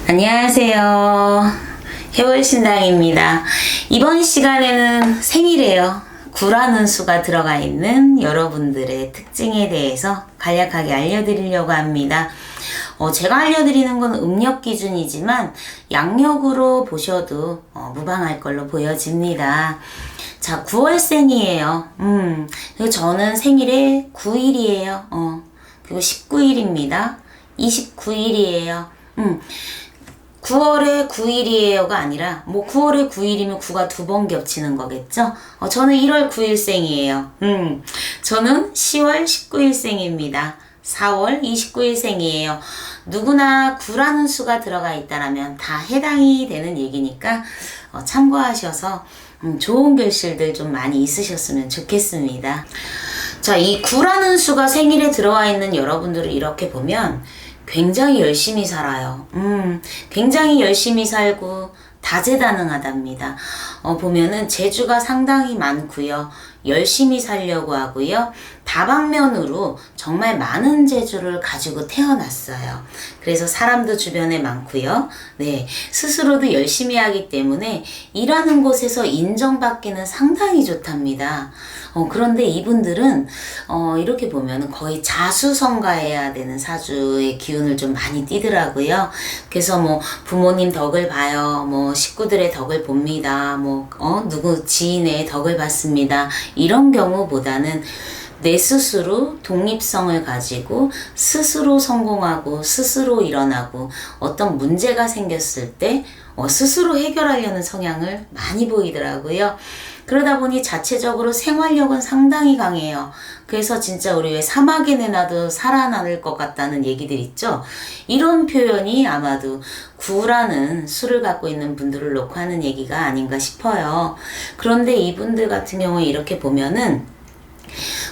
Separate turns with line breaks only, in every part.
안녕하세요. 해월신당입니다. 이번 시간에는 생일이에요. 9라는 수가 들어가 있는 여러분들의 특징에 대해서 간략하게 알려드리려고 합니다. 제가 알려드리는 건 음력 기준이지만 양력으로 보셔도 무방할 걸로 보여집니다. 자, 9월생이에요. 저는 생일에 9일이에요. 그리고 19일입니다. 29일이에요. 9월에 9일이에요가 아니라 9월에 9일이면 9가 두 번 겹치는 거겠죠? 저는 1월 9일생이에요. 저는 10월 19일생입니다. 4월 29일생이에요. 누구나 9라는 수가 들어가 있다라면 다 해당이 되는 얘기니까 참고하셔서 좋은 결실들 좀 많이 있으셨으면 좋겠습니다. 자, 이 9라는 수가 생일에 들어와 있는 여러분들을 이렇게 보면 굉장히 열심히 살아요. 굉장히 열심히 살고 다재다능하답니다. 보면은 재주가 상당히 많고요. 열심히 살려고 하고요. 다방면으로 정말 많은 재주를 가지고 태어났어요. 그래서 사람도 주변에 많고요. 네, 스스로도 열심히 하기 때문에 일하는 곳에서 인정받기는 상당히 좋답니다. 그런데 이분들은 이렇게 보면 거의 자수성가해야 되는 사주의 기운을 좀 많이 띠더라고요. 그래서 부모님 덕을 봐요. 식구들의 덕을 봅니다. 누구 지인의 덕을 봤습니다. 이런 경우보다는 내 스스로 독립성을 가지고 스스로 성공하고 스스로 일어나고 어떤 문제가 생겼을 때 스스로 해결하려는 성향을 많이 보이더라고요. 그러다 보니 자체적으로 생활력은 상당히 강해요. 그래서 진짜 우리 왜 사막에 내놔도 살아남을 것 같다는 얘기들 있죠? 이런 표현이 아마도 9라는 수를 갖고 있는 분들을 놓고 하는 얘기가 아닌가 싶어요. 그런데 이분들 같은 경우에 이렇게 보면은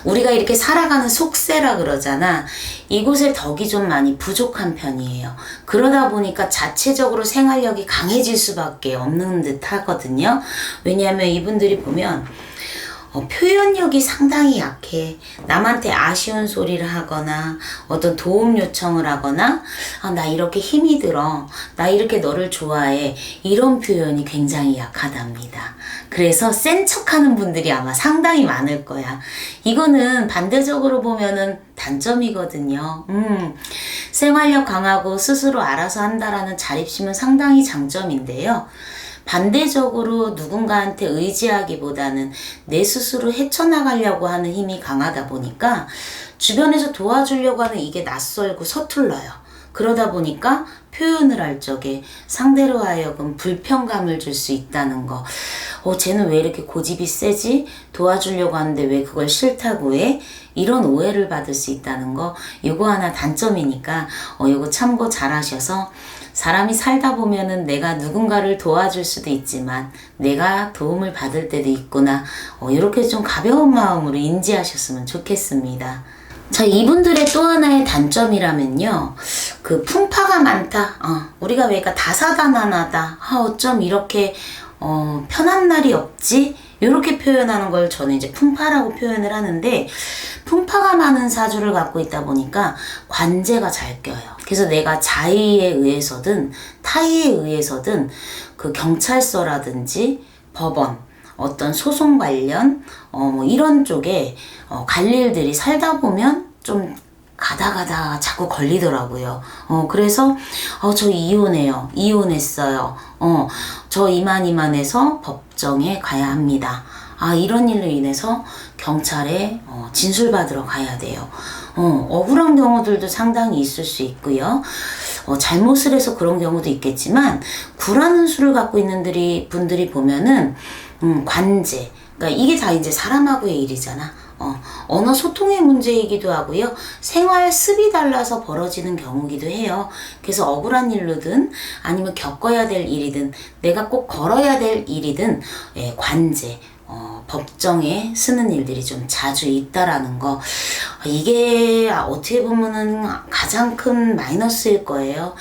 우리가 이렇게 살아가는 속세라 그러잖아. 이곳에 덕이 좀 많이 부족한 편이에요. 그러다 보니까 자체적으로 생활력이 강해질 수밖에 없는 듯 하거든요. 왜냐하면 이분들이 보면 표현력이 상당히 약해. 남한테 아쉬운 소리를 하거나 어떤 도움 요청을 하거나 나 이렇게 힘이 들어. 나 이렇게 너를 좋아해. 이런 표현이 굉장히 약하답니다. 그래서 센 척하는 분들이 아마 상당히 많을 거야. 이거는 반대적으로 보면은 단점이거든요. 생활력 강하고 스스로 알아서 한다라는 자립심은 상당히 장점인데요. 반대적으로 누군가한테 의지하기보다는 내 스스로 헤쳐나가려고 하는 힘이 강하다 보니까 주변에서 도와주려고 하는 이게 낯설고 서툴러요. 그러다 보니까 표현을 할 적에 상대로 하여금 불편감을 줄 수 있다는 거. 쟤는 왜 이렇게 고집이 세지? 도와주려고 하는데 왜 그걸 싫다고 해? 이런 오해를 받을 수 있다는 거. 이거 하나 단점이니까 이거 참고 잘 하셔서 사람이 살다 보면은 내가 누군가를 도와줄 수도 있지만 내가 도움을 받을 때도 있구나. 이렇게 좀 가벼운 마음으로 인지하셨으면 좋겠습니다. 자, 이분들의 또 하나의 단점이라면요. 그 풍파가 많다. 우리가 왜 다사다난하다. 어쩜 이렇게 편한 날이 없지? 이렇게 표현하는 걸 저는 이제 풍파라고 표현을 하는데, 풍파가 많은 사주를 갖고 있다 보니까 관제가 잘 껴요. 그래서 내가 자의에 의해서든 타의에 의해서든 그 경찰서라든지 법원, 어떤 소송 관련 이런 쪽에 갈 일들이 살다 보면 좀 가다 자꾸 걸리더라고요. 그래서 저 이혼해요. 이혼했어요. 저 이만해서 법정에 가야 합니다. 이런 일로 인해서 경찰에 진술받으러 가야 돼요. 억울한 경우들도 상당히 있을 수 있고요. 잘못을 해서 그런 경우도 있겠지만 9라는 수를 갖고 있는 분들이 보면은 관제, 그러니까 이게 다 이제 사람하고의 일이잖아. 언어 소통의 문제이기도 하고요. 생활 습이 달라서 벌어지는 경우기도 해요. 그래서 억울한 일로든 아니면 겪어야 될 일이든 내가 꼭 걸어야 될 일이든 관제, 법정에 쓰는 일들이 좀 자주 있다라는 거. 이게 어떻게 보면은 가장 큰 마이너스일 거예요.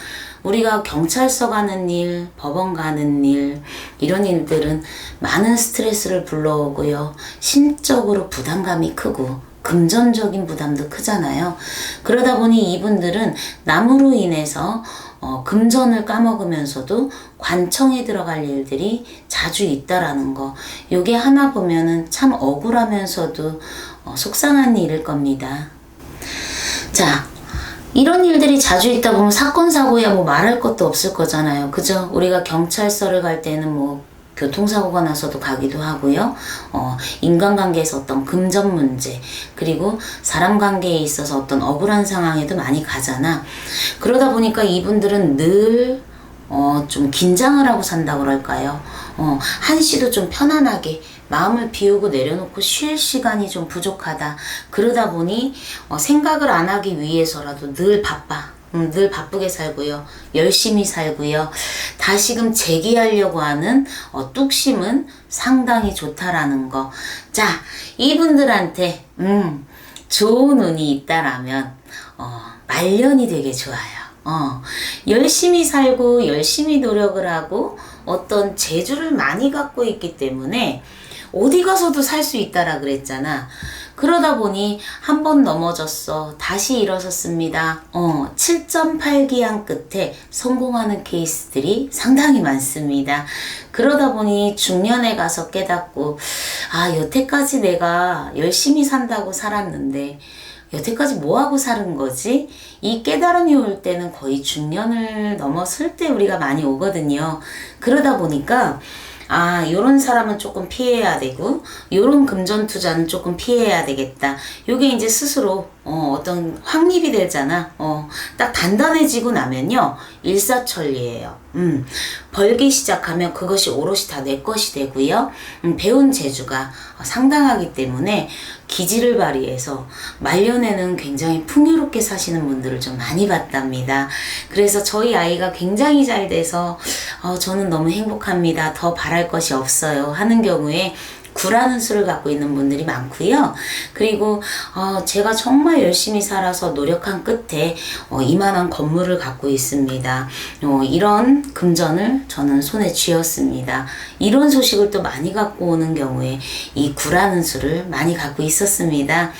우리가 경찰서 가는 일, 법원 가는 일, 이런 일들은 많은 스트레스를 불러오고요. 심적으로 부담감이 크고 금전적인 부담도 크잖아요. 그러다 보니 이분들은 남으로 인해서 금전을 까먹으면서도 관청에 들어갈 일들이 자주 있다라는 거. 요게 하나 보면은 참 억울하면서도 속상한 일일 겁니다. 자, 이런 일들이 자주 있다 보면 사건 사고야 뭐 말할 것도 없을 거잖아요. 그죠? 우리가 경찰서를 갈 때는 뭐 교통사고가 나서도 가기도 하고요. 인간관계에서 어떤 금전 문제, 그리고 사람 관계에 있어서 어떤 억울한 상황에도 많이 가잖아. 그러다 보니까 이분들은 늘 좀 긴장을 하고 산다고 그럴까요? 한시도 좀 편안하게 마음을 비우고 내려놓고 쉴 시간이 좀 부족하다. 그러다 보니 생각을 안 하기 위해서라도 늘 바빠. 늘 바쁘게 살고요. 열심히 살고요. 다시금 재기하려고 하는 뚝심은 상당히 좋다라는 거. 자, 이분들한테 좋은 운이 있다라면 말년이 되게 좋아요. 열심히 살고 열심히 노력을 하고 어떤 재주를 많이 갖고 있기 때문에 어디 가서도 살 수 있다라 그랬잖아. 그러다 보니 한 번 넘어졌어. 다시 일어섰습니다. 7.8기한 끝에 성공하는 케이스들이 상당히 많습니다. 그러다 보니 중년에 가서 깨닫고, 여태까지 내가 열심히 산다고 살았는데 여태까지 뭐하고 사는 거지? 이 깨달음이 올 때는 거의 중년을 넘었을 때 우리가 많이 오거든요. 그러다 보니까 요런 사람은 조금 피해야 되고 요런 금전 투자는 조금 피해야 되겠다. 요게 이제 스스로 어떤 확립이 되잖아. 딱 단단해지고 나면요 일사천리예요. 벌기 시작하면 그것이 오롯이 다 내 것이 되고요. 배운 재주가 상당하기 때문에 기지를 발휘해서 말년에는 굉장히 풍요롭게 사시는 분들을 좀 많이 봤답니다. 그래서 저희 아이가 굉장히 잘 돼서 저는 너무 행복합니다. 더 바랄 것이 없어요 하는 경우에 9라는 수를 갖고 있는 분들이 많고요. 그리고 제가 정말 열심히 살아서 노력한 끝에 이만한 건물을 갖고 있습니다. 이런 금전을 저는 손에 쥐었습니다. 이런 소식을 또 많이 갖고 오는 경우에 이 9라는 수를 많이 갖고 있었습니다.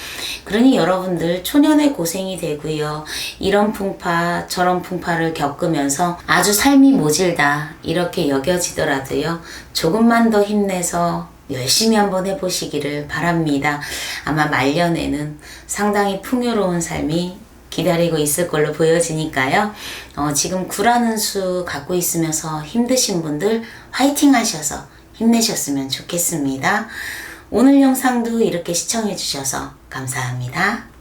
그러니 여러분들 초년에 고생이 되고요. 이런 풍파 저런 풍파를 겪으면서 아주 삶이 모질다 이렇게 여겨지더라도요. 조금만 더 힘내서 열심히 한번 해보시기를 바랍니다. 아마 말년에는 상당히 풍요로운 삶이 기다리고 있을 걸로 보여지니까요. 지금 9라는 수 갖고 있으면서 힘드신 분들 화이팅 하셔서 힘내셨으면 좋겠습니다. 오늘 영상도 이렇게 시청해 주셔서 감사합니다.